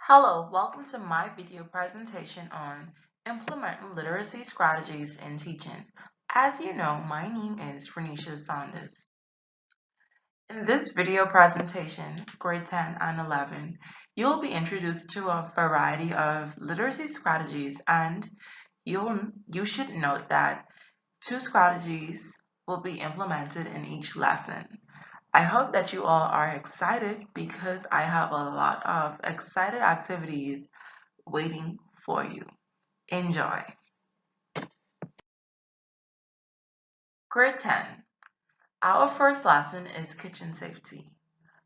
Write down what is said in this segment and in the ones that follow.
Hello, welcome to my video presentation on implementing literacy strategies in teaching. As you know, my name is Renisha Saunders. In this video presentation, grade 10 and 11, you'll be introduced to a variety of literacy strategies, and you should note that two strategies will be implemented in each lesson. I hope that you all are excited because I have a lot of excited activities waiting for you. Enjoy. Grade 10. Our first lesson is kitchen safety.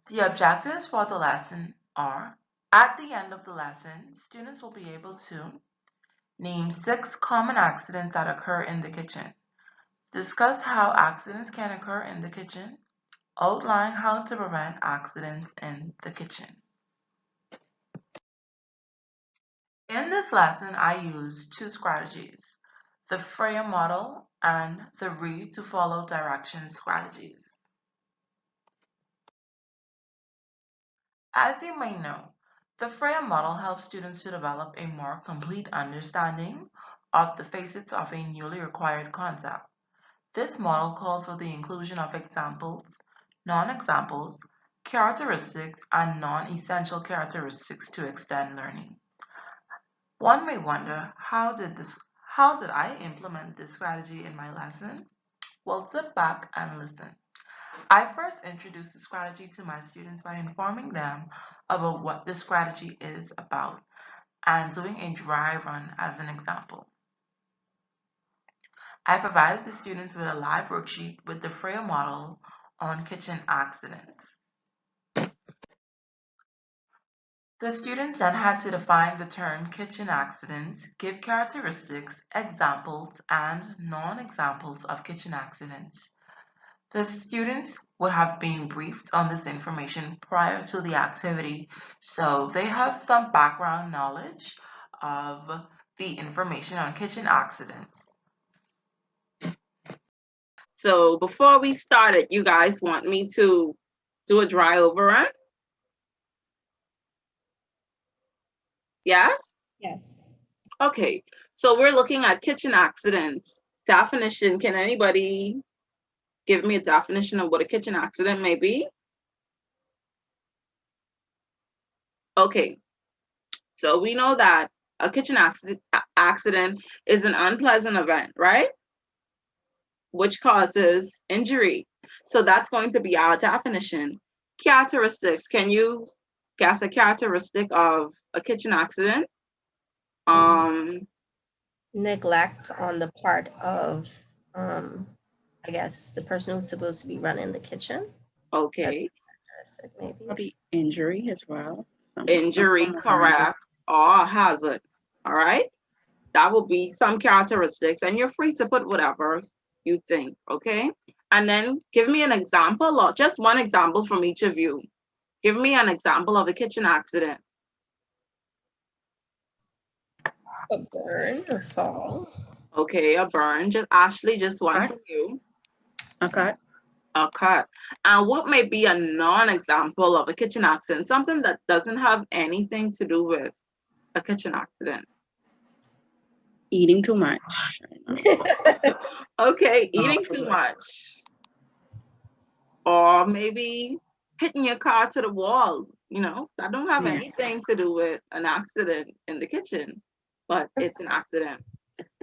The objectives for the lesson are, at the end of the lesson, students will be able to name 6 common accidents that occur in the kitchen, discuss how accidents can occur in the kitchen, outline how to prevent accidents in the kitchen. In this lesson, I used two strategies, the Freya model and the read to follow directions strategies. As you may know, the Freya model helps students to develop a more complete understanding of the facets of a newly acquired concept. This model calls for the inclusion of examples, non-examples, characteristics, and non-essential characteristics to extend learning. One may wonder, how did I implement this strategy in my lesson? Well, sit back and listen. I first introduced the strategy to my students by informing them about what the strategy is about and doing a dry run as an example. I provided the students with a live worksheet with the Freya model on kitchen accidents. The students then had to define the term kitchen accidents, give characteristics, examples, and non-examples of kitchen accidents. The students would have been briefed on this information prior to the activity, so they have some background knowledge of the information on kitchen accidents. So before we started, you guys want me to do a dry overrun? Yes? Yes. Okay, so we're looking at kitchen accidents. Definition, can anybody give me a definition of what a kitchen accident may be? Okay, so we know that a kitchen accident is an unpleasant event, right? Which causes injury. So that's going to be our definition. Characteristics, can you guess a characteristic of a kitchen accident? Neglect on the part of, I guess, the person who's supposed to be running the kitchen. Okay. Maybe. Probably injury as well. Injury, correct, or hazard. All right. That will be some characteristics, and you're free to put whatever you think. Okay. And then give me an example, or just one example from each of you. Give me an example of a kitchen accident. A burn or fall. Okay, a burn. Just Ashley, just one from you. A cut. A cut. And what may be a non-example of a kitchen accident? Something that doesn't have anything to do with a kitchen accident. Eating too much. Okay, eating too much. Or maybe hitting your car to the wall. You know, that don't have anything to do with an accident in the kitchen, but it's an accident.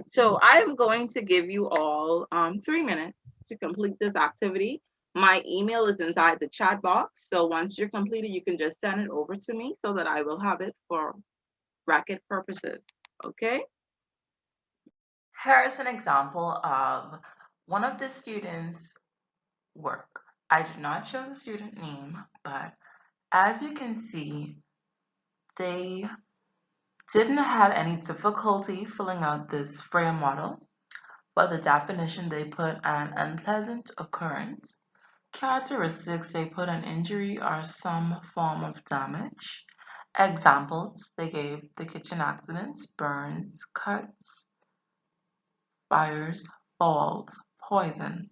So I am going to give you all 3 minutes to complete this activity. My email is inside the chat box. So once you're completed, you can just send it over to me so that I will have it for record purposes. Okay? Here is an example of one of the students' work. I did not show the student name, but as you can see, they didn't have any difficulty filling out this Freya model. For the definition, they put an unpleasant occurrence. Characteristics, they put an injury or some form of damage. Examples, they gave the kitchen accidents, burns, cuts, fires, falls, poisons.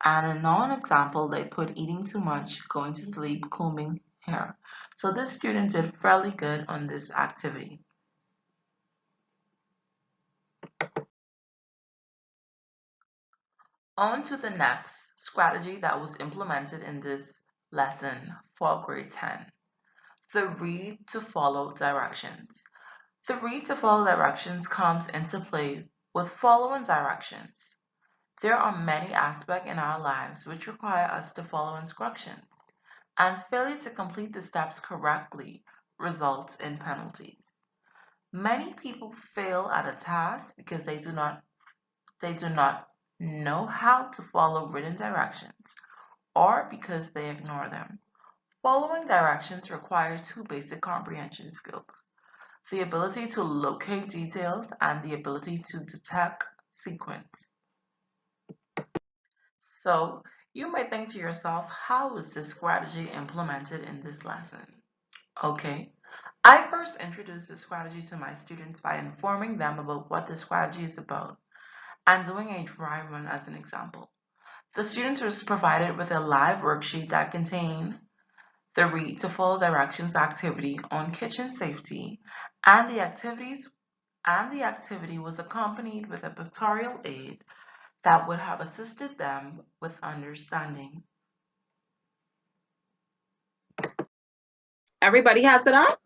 And a non-example, they put eating too much, going to sleep, combing here. So this student did fairly good on this activity. On to the next strategy that was implemented in this lesson for grade 10, the read to follow directions. The read to follow directions comes into play with following directions. There are many aspects in our lives which require us to follow instructions, and failure to complete the steps correctly results in penalties. Many people fail at a task because they do not know how to follow written directions or because they ignore them. Following directions require two basic comprehension skills: the ability to locate details and the ability to detect sequence. So you may think to yourself, how is this strategy implemented in this lesson? Okay, I first introduced this strategy to my students by informing them about what the strategy is about and doing a dry run as an example. The students were provided with a live worksheet that contained the read to follow directions activity on kitchen safety, and the activity was accompanied with a pictorial aid that would have assisted them with understanding. Everybody has it up?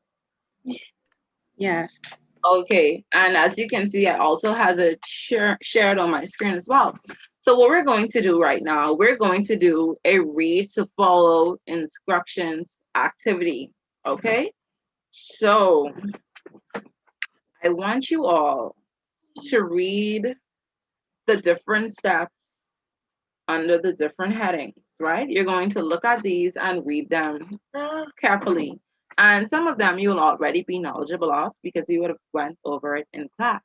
Yes. Okay, and as you can see, I also has it shared on my screen as well. So what we're going to do right now, we're going to do a read to follow instructions activity, okay? So I want you all to read the different steps under the different headings, right? You're going to look at these and read them carefully. And some of them you will already be knowledgeable of because we would have went over it in class.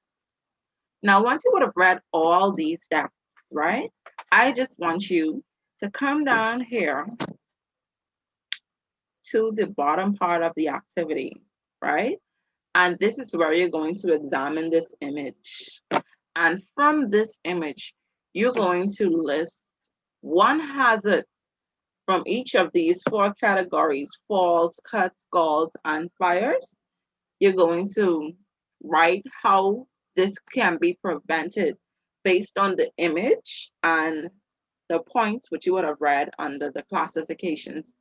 Now, once you would have read all these steps, right? I just want you to come down here to the bottom part of the activity, right? And this is where you're going to examine this image. And from this image, you're going to list one hazard from each of these four categories: falls, cuts, scalds, and fires. You're going to write how this can be prevented based on the image and the points which you would have read under the classifications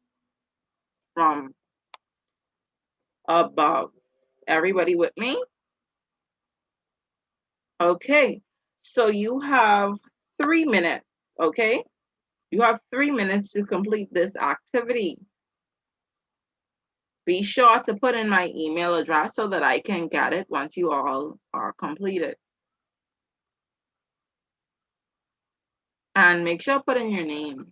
from above. Everybody with me? Okay, so you have 3 minutes, okay? You have 3 minutes to complete this activity. Be sure to put in my email address so that I can get it once you all are completed. And make sure to put in your name.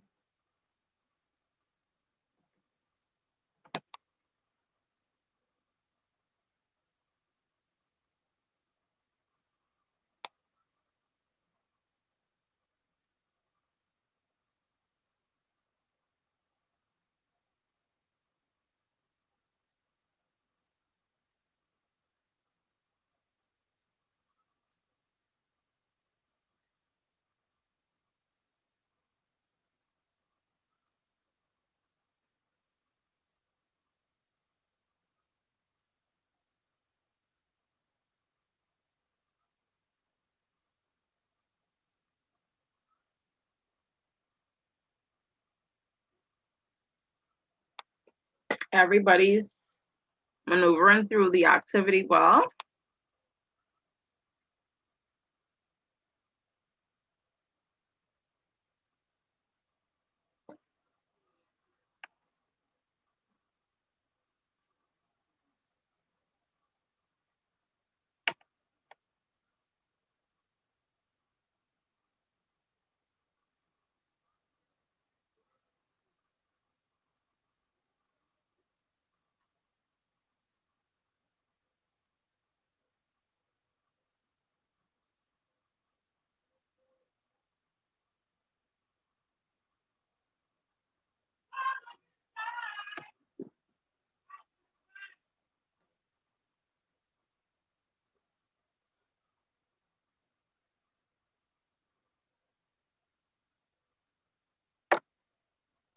Everybody's maneuvering through the activity well.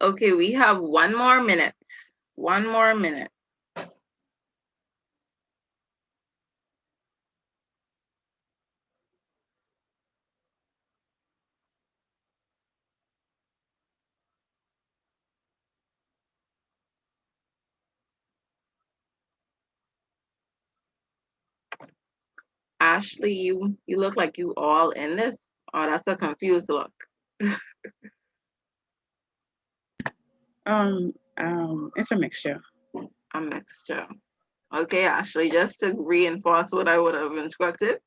Okay, we have 1 more minute. 1 more minute. Ashley, you look like you all in this. Oh, that's a confused look. It's a mixture. A mixture. Okay, Ashley, just to reinforce what I would have instructed.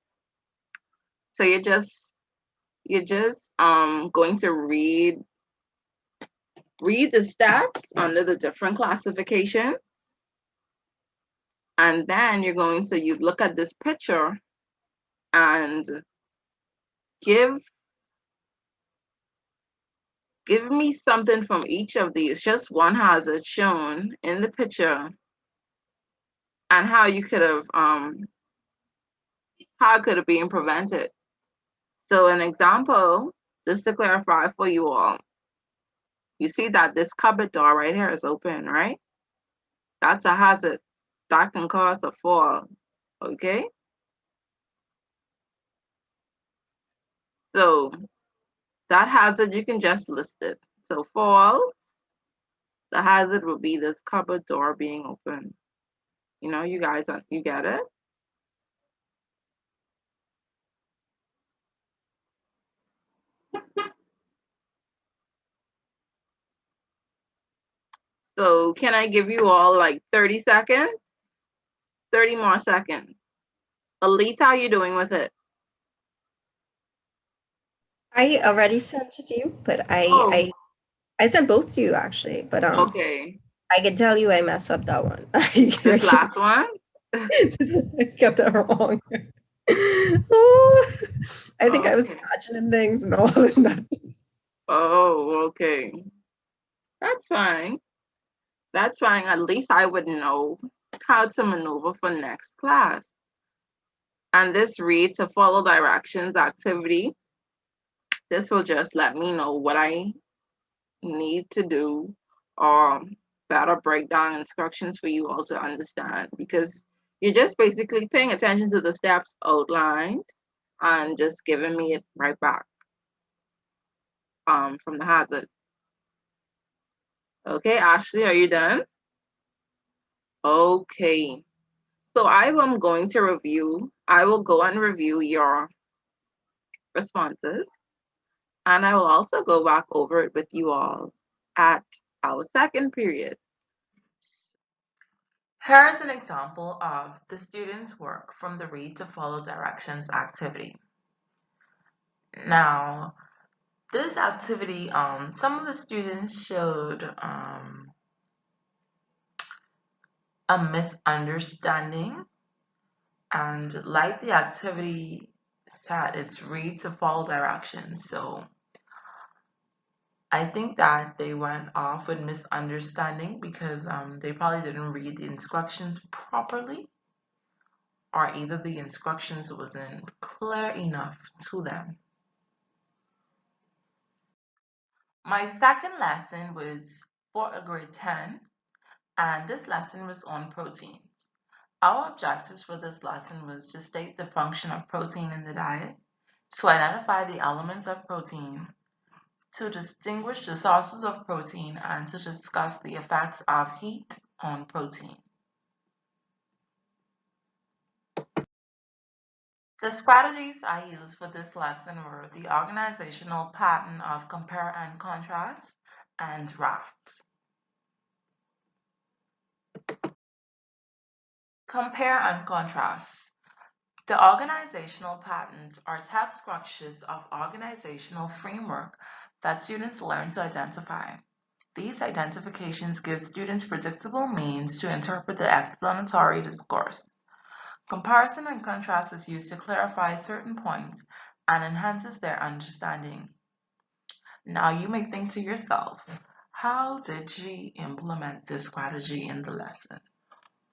So you're just going to read the steps under the different classifications. And then you're going to you look at this picture and give me something from each of these, just one hazard shown in the picture, and how you could have how could it be prevented. So an example, just to clarify for you all, you see that this cupboard door right here is open, right? That's a hazard that can cause a fall. Okay, so that hazard you can just list it. So fall, the hazard will be this cupboard door being open. You know, you guys, you get it? So can I give you all like 30 seconds? 30 more seconds. Alita, how you doing with it? I already sent it to you, but Oh. I sent both to you actually, but Okay. I can tell you I messed up that one. This last one? I got that wrong. Oh, I think I was Okay. imagining things and all of that. Oh, okay. That's fine. That's fine. At least I would know how to maneuver for next class. And this read to follow directions activity, this will just let me know what I need to do, or better break down instructions for you all to understand, because you're just basically paying attention to the steps outlined and just giving me it right back from the hazard. Okay, Ashley, are you done? Okay. So I am going to review, I will go and review your responses, and I will also go back over it with you all at our second period. Here is an example of the students' work from the Read to Follow Directions activity. Now, this activity, some of the students showed a misunderstanding, and like the activity said, it's Read to Follow Directions. So I think that they went off with misunderstanding because they probably didn't read the instructions properly, or either the instructions wasn't clear enough to them. My second lesson was for a grade 10, and this lesson was on proteins. Our objectives for this lesson was to state the function of protein in the diet, to identify the elements of protein, to distinguish the sources of protein, and to discuss the effects of heat on protein. The strategies I used for this lesson were the organizational pattern of compare and contrast and draft. Compare and contrast. The organizational patterns are text structures of organizational framework that students learn to identify. These identifications give students predictable means to interpret the explanatory discourse. Comparison and contrast is used to clarify certain points and enhances their understanding. Now you may think to yourself, how did she implement this strategy in the lesson?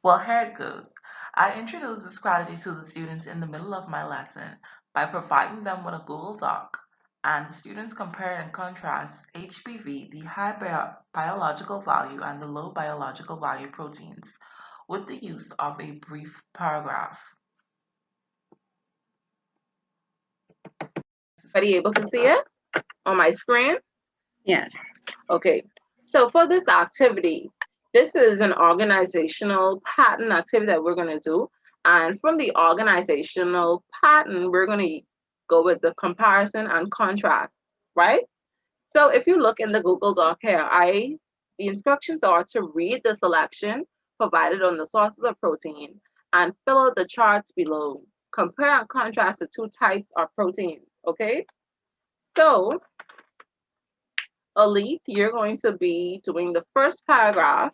Well, here it goes. I introduced the strategy to the students in the middle of my lesson by providing them with a Google Doc And the students compare and contrast HBV, the high biological value and the low biological value proteins, with the use of a brief paragraph. Everybody able to see it on my screen? Yes. Okay, so for this activity, this is an organizational pattern activity that we're going to do. And from the organizational pattern, we're going to go with the comparison and contrast, right? So if you look in the Google Doc here, the instructions are to read the selection provided on the sources of protein and fill out the charts below. Compare and contrast the two types of proteins, okay? So Elite, you're going to be doing the first paragraph.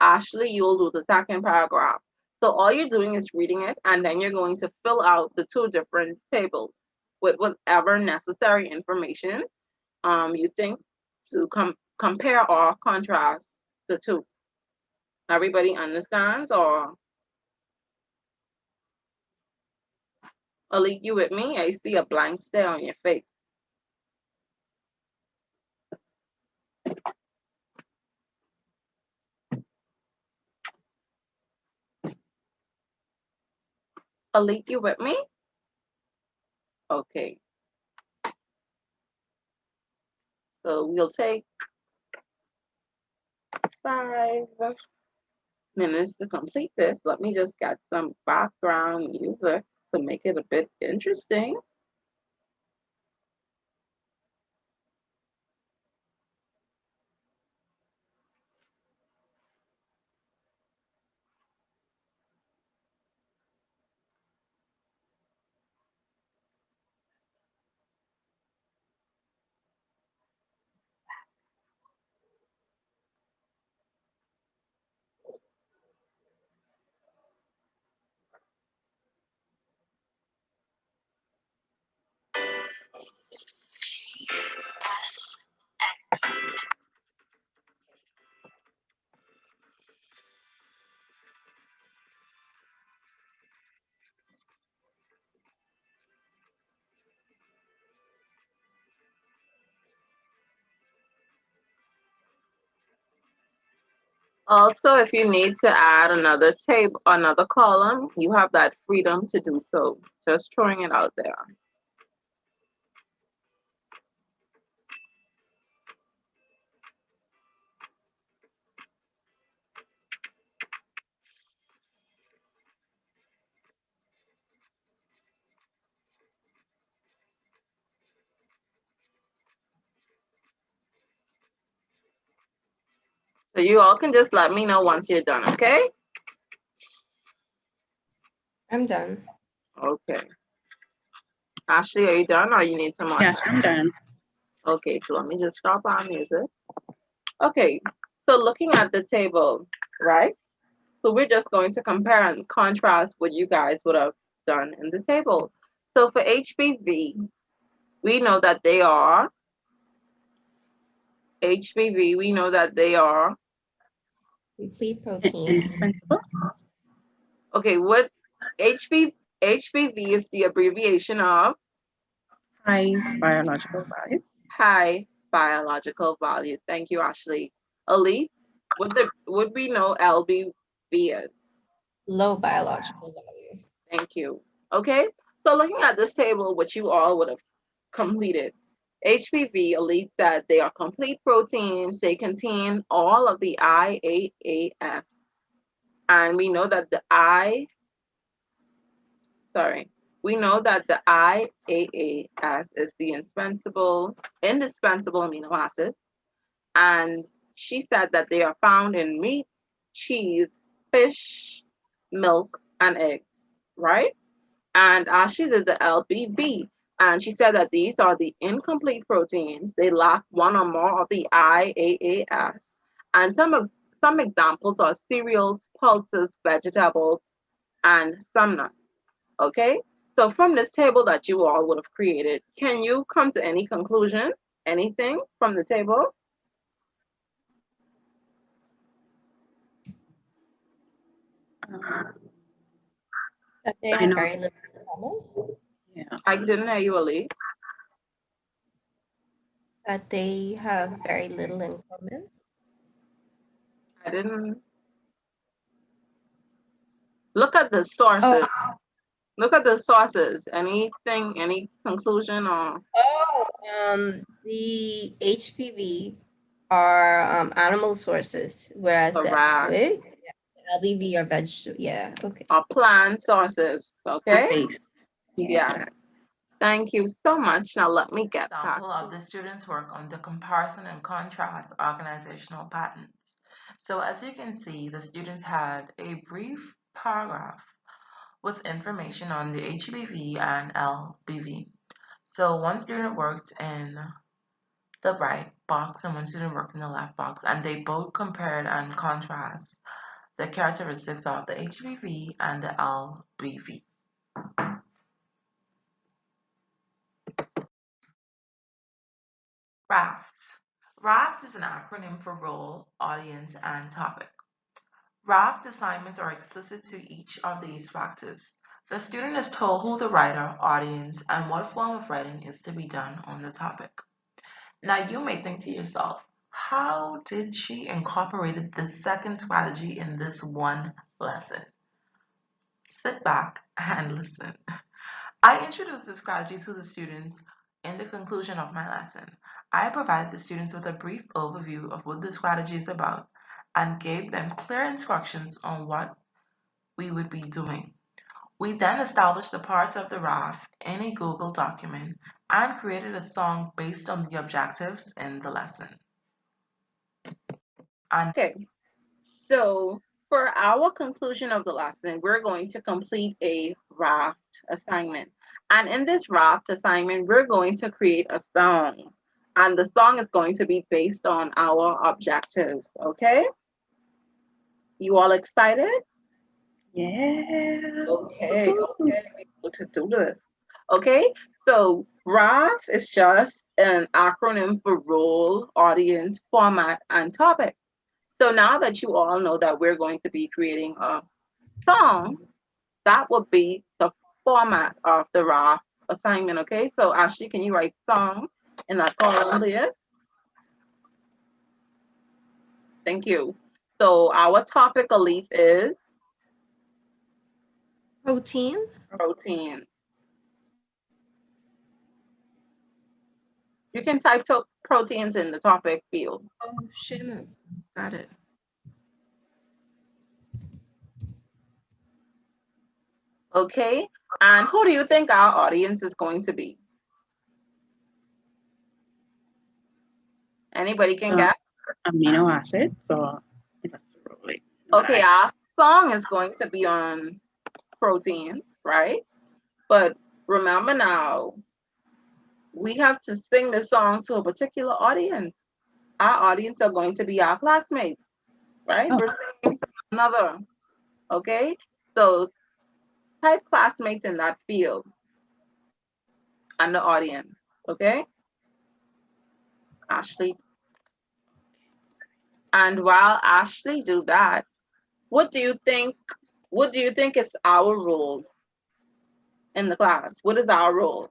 Ashley, you'll do the second paragraph. So all you're doing is reading it, and then you're going to fill out the two different tables with whatever necessary information you think to compare or contrast the two. Everybody understands? Or Elite, you with me? I see a blank stare on your face. Elite, you with me? Okay. So we'll take 5 minutes to complete this. Let me just get some background music to make it a bit interesting. Also, if you need to add another table, another column, you have that freedom to do so. Just throwing it out there. So you all can just let me know once you're done, okay? I'm done. Okay. Ashley, are you done or you need some more Yes, time? I'm done. Okay, so let me just stop our music. Okay, so looking at the table, right? So we're just going to compare and contrast what you guys would have done in the table. So for HBV, we know that they are HBV, we know that they are, Complete protein. Indispensable. okay, what HBV is the abbreviation of High biological value. high biological value. Thank you, Ashley. Ali, would we know LBV is? Low biological value. Thank you. Okay, so looking at this table, which you all would have completed, HPV Elite said they are complete proteins. They contain all of the IAAS. And we know that the IAAS is the indispensable amino acid. And she said that they are found in meat, cheese, fish, milk, and eggs, right? And she did the LBV, and she said that these are the incomplete proteins. They lack one or more of the IAAS. And some examples are cereals, pulses, vegetables, and some nuts. Okay? So from this table that you all would have created, can you come to any conclusion? Anything from the table? That they I have know. very little in common. Yeah. I didn't hear you, Ali. that they have very little in common? I didn't look at the sources. Oh, Look at the sources. Anything, any conclusion or the HPV are animal sources, whereas the correct LBV are vegetable. Yeah, okay. or plant sources? Okay. Based. Yes. Thank you so much. Now let me get back. Example of the students' work on the comparison and contrast organizational patterns. So as you can see, the students had a brief paragraph with information on the HBV and LBV. So one student worked in the right box and one student worked in the left box, and they both compared and contrast the characteristics of the HBV and the LBV. RAFT. RAFT is an acronym for role, audience, and topic. RAFT assignments are explicit to each of these factors. The student is told who the writer, audience, and what form of writing is to be done on the topic. Now you may think to yourself, how did she incorporate the second strategy in this one lesson? Sit back and listen. I introduced this strategy to the students in the conclusion of my lesson. I provided the students with a brief overview of what the strategy is about and gave them clear instructions on what we would be doing. We then established the parts of the RAF in a Google document and created a song based on the objectives in the lesson. Okay. So for our conclusion of the lesson, we're going to complete a raft assignment. And in this raft assignment, we're going to create a song. And the song is going to be based on our objectives. Okay? You all excited? Yeah. Okay, we're able to do this. Okay, so RAF is just an acronym for role, audience, format, and topic. So now that you all know that we're going to be creating a song, that would be the format of the RAF assignment. Okay, so Ashley, can you write song in that column, please? Thank you. So our topic, Alif, is Protein. protein. You can type proteins in the topic field. Oh, shit. Got it. Okay, and who do you think our audience is going to be? Anybody can guess? Amino acids or Okay, our song is going to be on proteins, right? But remember now, we have to sing the song to a particular audience. Our audience are going to be our classmates, right? Oh. We're singing to another. Okay, so type classmates in that field and the audience. Okay, Ashley. And while Ashley do that, what do you think is our role in the class? What is our role?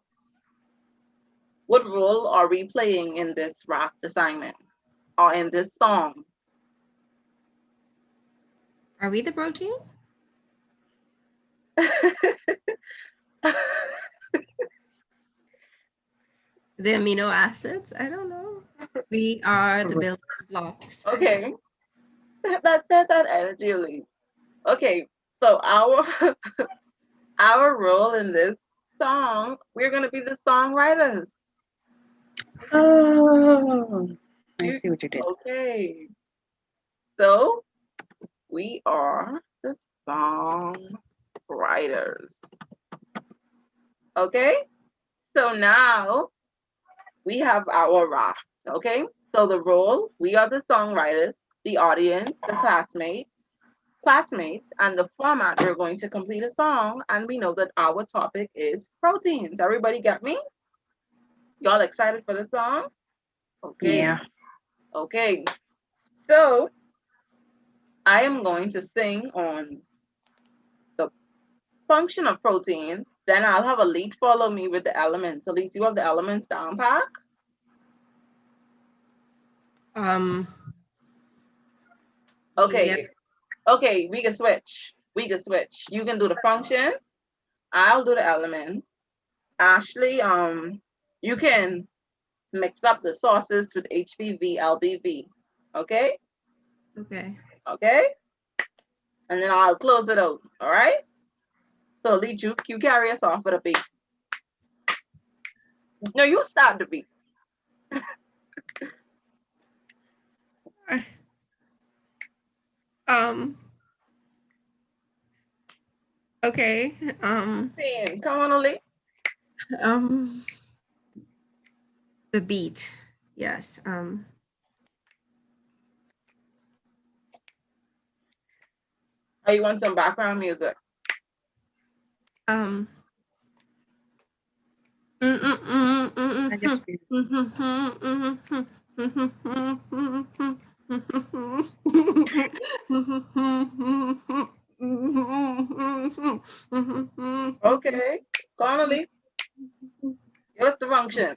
What role are we playing in this raft assignment or in this song? Are we the protein? The amino acids? I don't know. We are the building blocks. Okay. That said that energy, Elise. Okay, so our our role in this song, we're gonna be the songwriters. Oh, I see what you did. Okay. So we are the songwriters. Okay? So now we have our raft. Okay? So the role, we are the songwriters, the audience, the classmates, and the format, we're going to complete a song, and we know that our topic is proteins. Everybody get me? Y'all excited for the song? Okay. Yeah. Okay. So I am going to sing on the function of protein. Then I'll have Elite follow me with the elements. Elite, you have the elements down, Pack? Um, Okay. yeah, Okay, we can switch. We can switch. You can do the function. I'll do the elements. Ashley, you can mix up the sources with HPV, LBV. Okay? okay. Okay? And then I'll close it out. All right? So Lee Juke, you carry us off with a beat. No, you start the beat. Um, okay. Come on, Lee. Um, the beat. Yes. Oh, you want some background music? Um. I just did. Okay. Come on, Lee. Give us the function.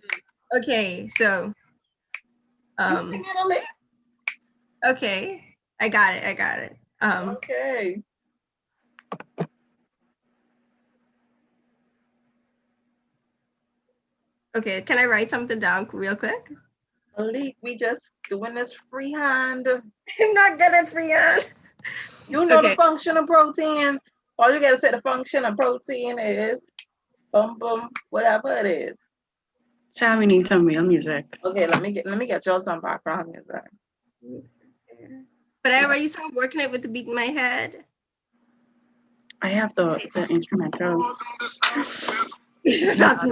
Okay, so You sing it, Lee? okay, I got it. I got it. Okay. Okay, can I write something down real quick? Lee, we just doing this freehand. I'm not good at freehand. You know Okay. the function of protein. All you gotta say the function of protein is boom boom, whatever it is. Child, we need some real music. Okay, let me get y'all some background music. But I already started working it with the beat in my head. I have the instrumental. Not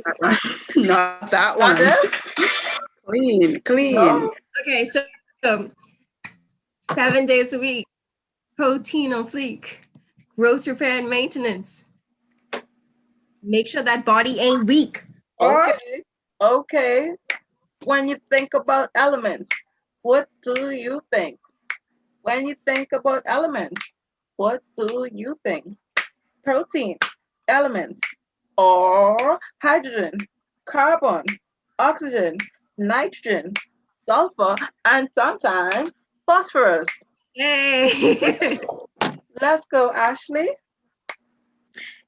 Not that one. Not this? Clean. No? Okay, so 7 days a week, protein on fleek, growth, repair, and maintenance. Make sure that body ain't weak. Okay. Okay. When you think about elements, what do you think? When you think about elements, what do you think? Protein, elements, or hydrogen, carbon, oxygen, nitrogen, sulfur, and sometimes phosphorus. Yay! Let's go, Ashley.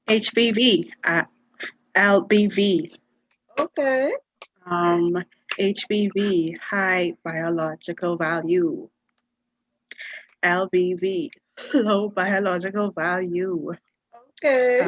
HBV, LBV. Okay. HBV, high biological value. LBV, low biological value. Okay.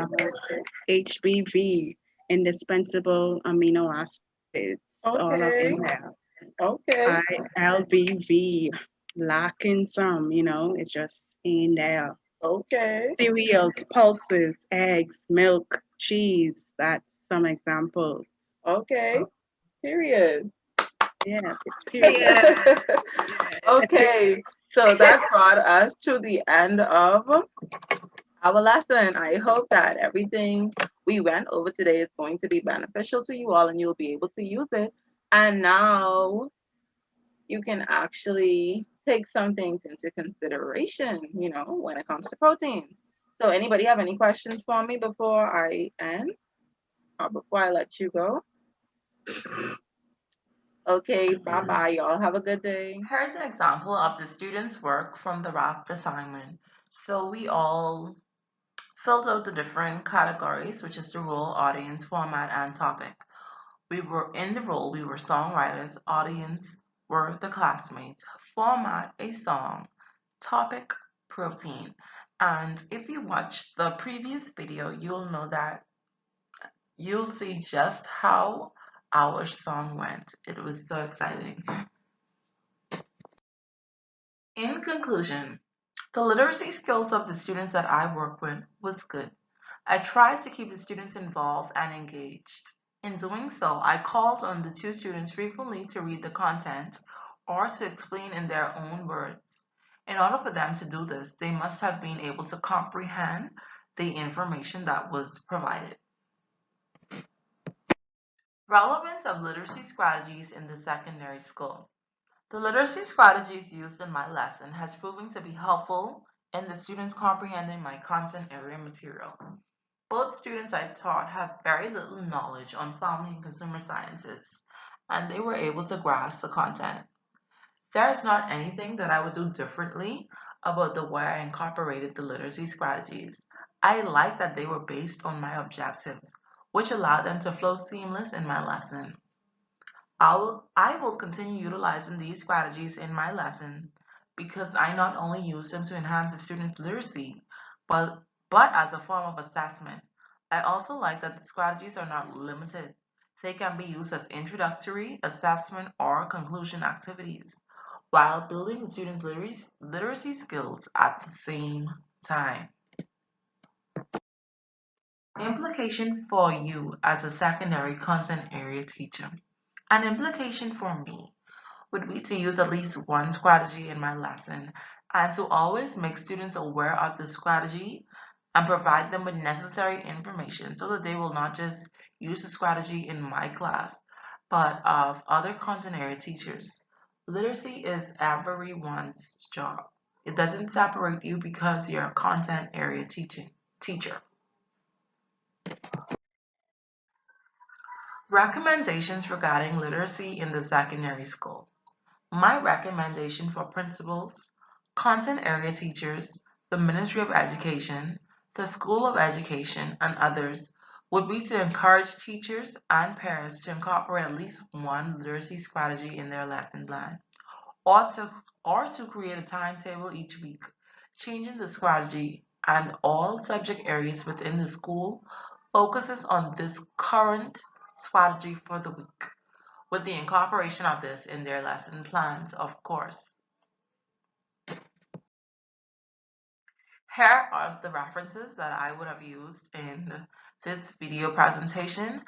HBV, indispensable amino acids. All up Okay. in there. Okay. LBV, lacking some, it's just in there. Okay. Cereals, pulses, eggs, milk, cheese. That's some examples. Okay. Period. Yeah, Yeah. period. Okay. So that brought us to the end of our lesson. I hope that everything we went over today is going to be beneficial to you all and you'll be able to use it. And now you can actually take some things into consideration, when it comes to proteins. So anybody have any questions for me before I end or before I let you go? Okay, bye-bye, y'all. Have a good day. Here's an example of the students' work from the raft assignment. So we all filled out the different categories, which is the role, audience, format, and topic. We were in the role, we were songwriters, audience were the classmates, format, a song, topic, protein. And if you watch the previous video, you'll know that you'll see just how our song went. It was so exciting. In conclusion, the literacy skills of the students that I work with was good. I tried to keep the students involved and engaged. In doing so, I called on the two students frequently to read the content or to explain in their own words. In order for them to do this, they must have been able to comprehend the information that was provided. Relevance of literacy strategies in the secondary school. The literacy strategies used in my lesson has proven to be helpful in the students comprehending my content area material. Both students I taught have very little knowledge on family and consumer sciences, and they were able to grasp the content. There's not anything that I would do differently about the way I incorporated the literacy strategies. I like that they were based on my objectives, which allowed them to flow seamless in my lesson. I will continue utilizing these strategies in my lesson because I not only use them to enhance the students' literacy, but, but as a form of assessment. I also like that the strategies are not limited. They can be used as introductory, assessment, or conclusion activities while building the students' literacy skills at the same time. Implication for you as a secondary content area teacher. An implication for me would be to use at least one strategy in my lesson and to always make students aware of the strategy and provide them with necessary information so that they will not just use the strategy in my class, but of other content area teachers. Literacy is everyone's job. It doesn't separate you because you're a content area teacher. Recommendations regarding literacy in the secondary school. My recommendation for principals, content area teachers, the Ministry of Education, the School of Education, and others would be to encourage teachers and parents to incorporate at least one literacy strategy in their lesson plan, or to create a timetable each week, changing the strategy and all subject areas within the school focuses on this current strategy for the week with the incorporation of this in their lesson plans, of course. Here are the references that I would have used in this video presentation.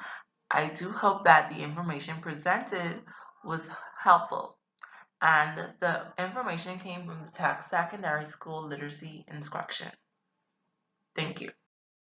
I do hope that the information presented was helpful, and the information came from the text Secondary School Literacy Instruction. Thank you.